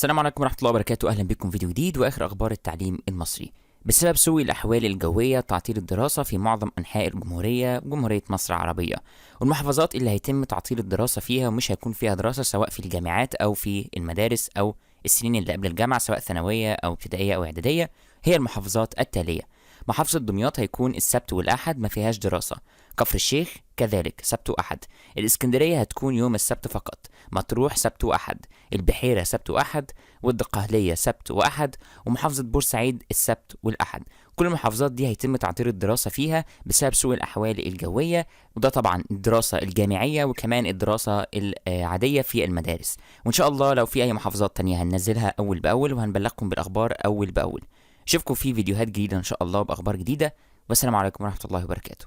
السلام عليكم ورحمة الله وبركاته. أهلا بكم فيديو جديد وآخر أخبار التعليم المصري. بسبب سوء الأحوال الجوية تعطيل الدراسة في معظم أنحاء الجمهورية وجمهورية مصر العربية، والمحافظات اللي هيتم تعطيل الدراسة فيها ومش هيكون فيها دراسة سواء في الجامعات أو في المدارس أو السنين اللي قبل الجامعة سواء ثانوية أو ابتدائية أو إعدادية هي المحافظات التالية: محافظة دمياط هيكون السبت والأحد ما فيهاش دراسة، كفر الشيخ كذلك سبت وأحد، الإسكندرية هتكون يوم السبت فقط، مطروح سبت وأحد، البحيرة سبت وأحد، والدقهلية سبت وأحد، ومحافظة بورسعيد السبت والأحد. كل المحافظات دي هيتم تعطيل الدراسة فيها بسبب سوء الأحوال الجوية، وده طبعا الدراسة الجامعية وكمان الدراسة العادية في المدارس. وإن شاء الله لو في أي محافظات تانية هننزلها أول بأول وهنبلغكم بالأخبار أول بأول. أشوفكم في فيديوهات جديدة إن شاء الله بأخبار جديدة، والسلام عليكم ورحمة الله وبركاته.